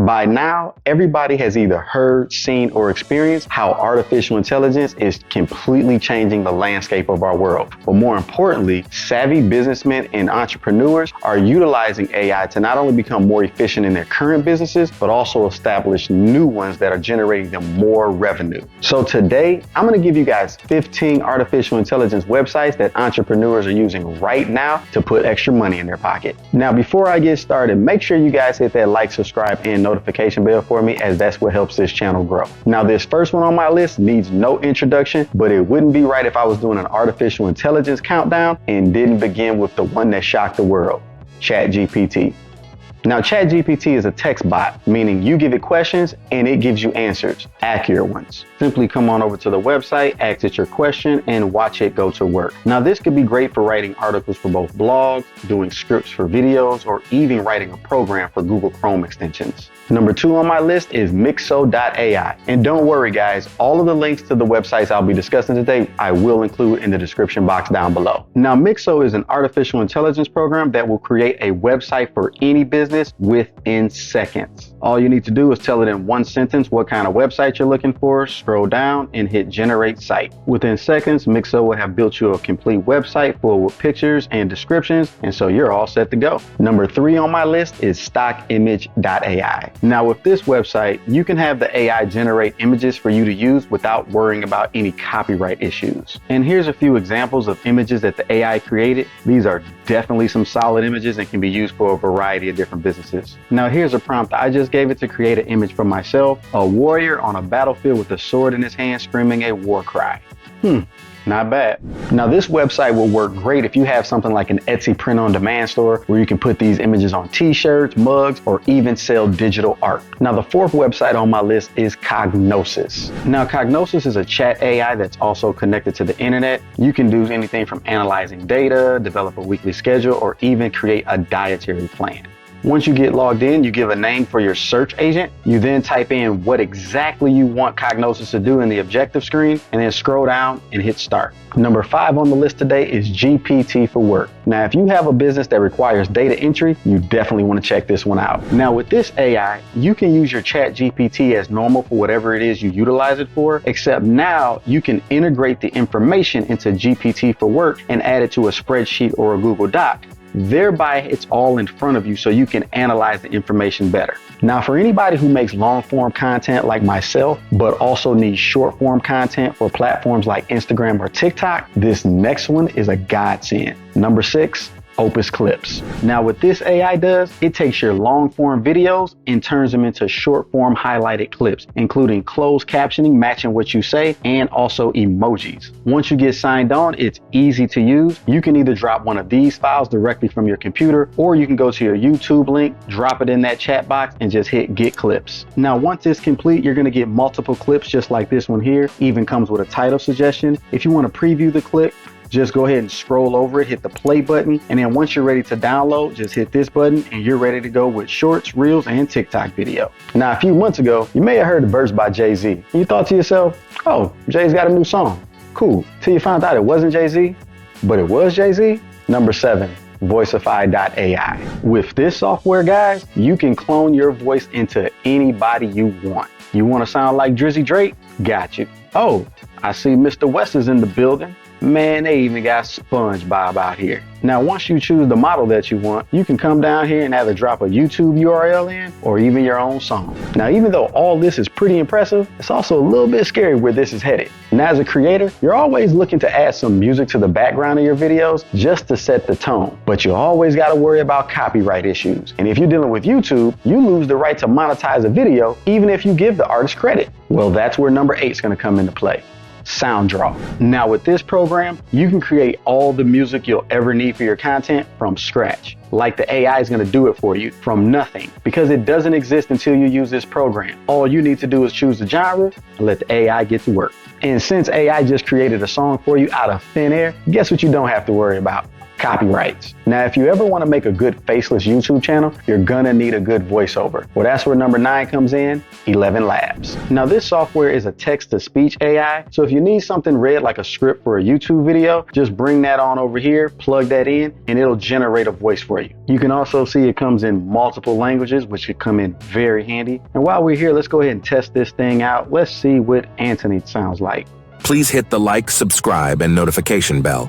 By now, everybody has either heard, seen, or experienced how artificial intelligence is completely changing the landscape of our world. But more importantly, savvy businessmen and entrepreneurs are utilizing AI to not only become more efficient in their current businesses, but also establish new ones that are generating them more revenue. So today, I'm going to give you guys 15 artificial intelligence websites that entrepreneurs are using right now to put extra money in their pocket. Now, before I get started, make sure you guys hit that like, subscribe, and notification bell for me, as that's what helps this channel grow. Now, this first one on my list needs no introduction, but it wouldn't be right if I was doing an artificial intelligence countdown and didn't begin with the one that shocked the world, ChatGPT. Now, ChatGPT is a text bot, meaning you give it questions and it gives you answers, accurate ones. Simply come on over to the website, ask it your question, and watch it go to work. Now, this could be great for writing articles for both blogs, doing scripts for videos, or even writing a program for Google Chrome extensions. Number 2 on my list is Mixo.ai. And don't worry, guys, all of the links to the websites I'll be discussing today, I will include in the description box down below. Now, Mixo is an artificial intelligence program that will create a website for any business within seconds. All you need to do is tell it in one sentence what kind of website you're looking for, scroll down, and hit generate site. Within seconds, Mixo will have built you a complete website full with pictures and descriptions, and so you're all set to go. Number 3 on my list is StockImg.ai. Now, with this website, you can have the AI generate images for you to use without worrying about any copyright issues. And here's a few examples of images that the AI created. These are definitely some solid images and can be used for a variety of different businesses. Now, here's a prompt I just gave it to create an image for myself: a warrior on a battlefield with a sword in his hand screaming a war cry. Not bad. Now, this website will work great if you have something like an Etsy print-on-demand store where you can put these images on t-shirts, mugs, or even sell digital art. Now, the 4th website on my list is Cognosis. Now, Cognosis is a chat AI that's also connected to the internet. You can do anything from analyzing data, develop a weekly schedule, or even create a dietary plan. Once you get logged in, you give a name for your search agent. You then type in what exactly you want Cognosis to do in the objective screen, and then scroll down and hit start. Number 5 on the list today is GPT for work. Now, if you have a business that requires data entry, you definitely want to check this one out. Now, with this AI, you can use your ChatGPT as normal for whatever it is you utilize it for, except now you can integrate the information into GPT for work and add it to a spreadsheet or a Google Doc. Thereby, it's all in front of you so you can analyze the information better. Now, for anybody who makes long form content like myself, but also needs short form content for platforms like Instagram or TikTok, this next one is a godsend. Number 6, Opus Clips. Now, what this AI does, it takes your long form videos and turns them into short form highlighted clips, including closed captioning matching what you say, and also emojis. Once you get signed on, it's easy to use. You can either drop one of these files directly from your computer, or you can go to your YouTube link, drop it in that chat box, and just hit get clips. Now, once it's complete, you're going to get multiple clips just like this one here. Even comes with a title suggestion. If you want to preview the clip, just go ahead and scroll over it, hit the play button, and then once you're ready to download, just hit this button and you're ready to go with shorts, reels, and TikTok video. Now, a few months ago, you may have heard the verse by Jay-Z. And you thought to yourself, oh, Jay's got a new song. Cool. Till you found out it wasn't Jay-Z, but it was Jay-Z. Number 7. Voicify.ai. With this software, guys, you can clone your voice into anybody you want. You want to sound like Drizzy Drake? Got you. Oh, I see Mr. West is in the building. Man, they even got SpongeBob out here. Now, once you choose the model that you want, you can come down here and either drop a YouTube URL in or even your own song. Now, even though all this is pretty impressive, it's also a little bit scary where this is headed. And as a creator, you're always looking to add some music to the background of your videos just to set the tone. But you always got to worry about copyright issues. And if you're dealing with YouTube, you lose the right to monetize a video even if you give the artist credit. Well, that's where number 8 is going to come into play. Soundraw. Now, with this program, you can create all the music you'll ever need for your content from scratch. Like the AI is going to do it for you from nothing, because it doesn't exist until you use this program. All you need to do is choose the genre and let the AI get to work. And since AI just created a song for you out of thin air, guess what you don't have to worry about? copyrights. Now, if you ever want to make a good faceless YouTube channel, you're gonna need a good voiceover. Well, that's where number 9 comes in, ElevenLabs. Now, this software is a text-to-speech AI, so if you need something read like a script for a YouTube video, just bring that on over here, plug that in, and it'll generate a voice for you. You can also see it comes in multiple languages, which could come in very handy. And while we're here, let's go ahead and test this thing out. Let's see what Anthony sounds like. Please hit the like, subscribe, and notification bell.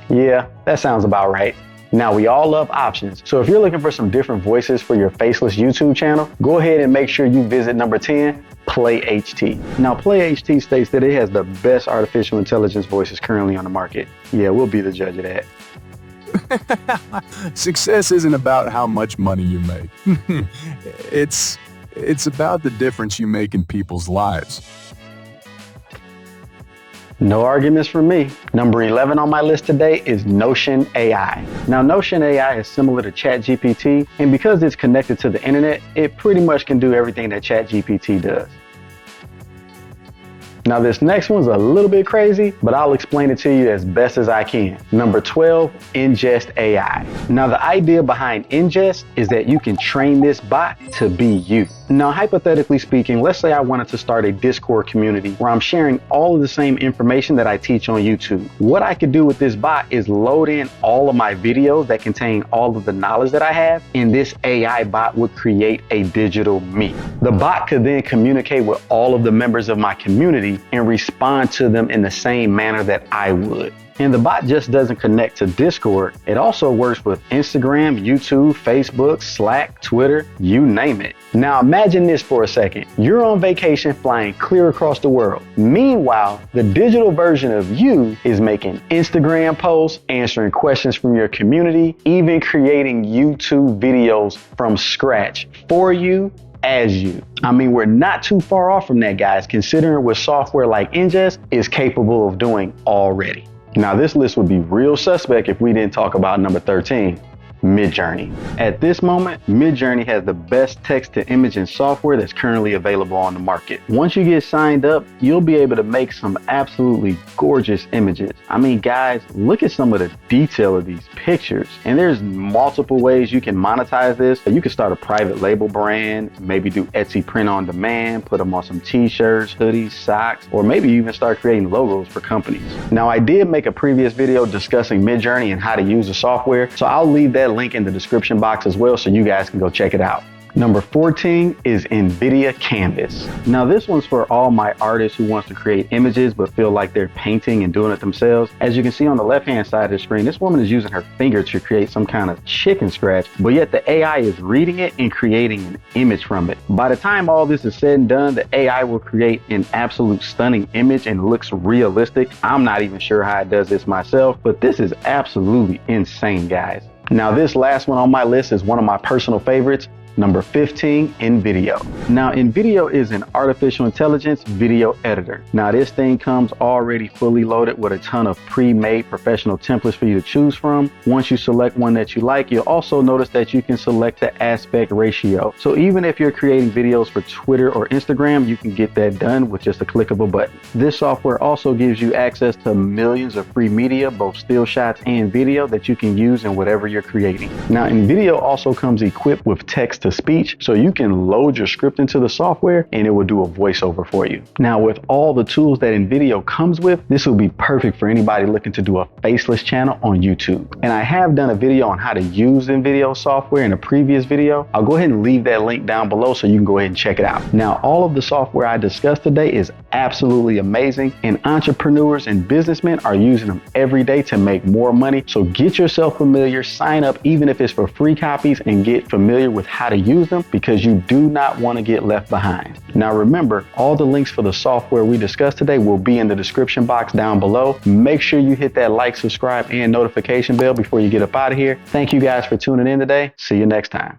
Yeah, that sounds about right. Now, we all love options, so if you're looking for some different voices for your faceless YouTube channel, go ahead and make sure you visit number 10, PlayHT. Now, PlayHT states that it has the best artificial intelligence voices currently on the market. Yeah, we'll be the judge of that. Success isn't about how much money you make. It's about the difference you make in people's lives. No arguments from me. Number 11 on my list today is Notion AI. Now, Notion AI is similar to ChatGPT, and because it's connected to the internet, it pretty much can do everything that ChatGPT does. Now, this next one's a little bit crazy, but I'll explain it to you as best as I can. Number 12, Ingest AI. Now, the idea behind Ingest is that you can train this bot to be you. Now, hypothetically speaking, let's say I wanted to start a Discord community where I'm sharing all of the same information that I teach on YouTube. What I could do with this bot is load in all of my videos that contain all of the knowledge that I have, and this AI bot would create a digital me. The bot could then communicate with all of the members of my community and respond to them in the same manner that I would. And the bot just doesn't connect to Discord. It also works with Instagram, YouTube, Facebook, Slack, Twitter, you name it. Now imagine this for a second. You're on vacation flying clear across the world. Meanwhile, the digital version of you is making Instagram posts, answering questions from your community, even creating YouTube videos from scratch for you, as you. I mean, we're not too far off from that, guys, considering what software like Ingest is capable of doing already. Now, this list would be real suspect if we didn't talk about number 13, Midjourney. At this moment, Midjourney has the best text-to-imaging software that's currently available on the market. Once you get signed up, you'll be able to make some absolutely gorgeous images. I mean, guys, look at some of the detail of these pictures. And there's multiple ways you can monetize this. You can start a private label brand, maybe do Etsy print on demand, put them on some t-shirts, hoodies, socks, or maybe even start creating logos for companies. Now, I did make a previous video discussing Midjourney and how to use the software, so I'll leave that link in the description box as well so you guys can go check it out. Number 14 is Nvidia Canvas. Now, this one's for all my artists who wants to create images but feel like they're painting and doing it themselves. As you can see on the left-hand side of the screen, this woman is using her finger to create some kind of chicken scratch, but yet the AI is reading it and creating an image from it. By the time all this is said and done, the AI will create an absolute stunning image and looks realistic. I'm not even sure how it does this myself, but this is absolutely insane, guys. Now, this last one on my list is one of my personal favorites. Number 15, Invideo. Now, Invideo is an artificial intelligence video editor. Now, this thing comes already fully loaded with a ton of pre-made professional templates for you to choose from. Once you select one that you like, you'll also notice that you can select the aspect ratio. So even if you're creating videos for Twitter or Instagram, you can get that done with just a click of a button. This software also gives you access to millions of free media, both still shots and video, that you can use in whatever you're creating. Now, Invideo also comes equipped with text to speech, so you can load your script into the software and it will do a voiceover for you. Now, with all the tools that Invideo comes with, this will be perfect for anybody looking to do a faceless channel on YouTube. And I have done a video on how to use Invideo software in a previous video. I'll go ahead and leave that link down below so you can go ahead and check it out. Now, all of the software I discussed today is absolutely amazing, and entrepreneurs and businessmen are using them every day to make more money. So get yourself familiar, sign up, even if it's for free copies, and get familiar with how to use them, because you do not want to get left behind. Now, remember, all the links for the software we discussed today will be in the description box down below. Make sure you hit that like, subscribe, and notification bell before you get up out of here. Thank you guys for tuning in today. See you next time.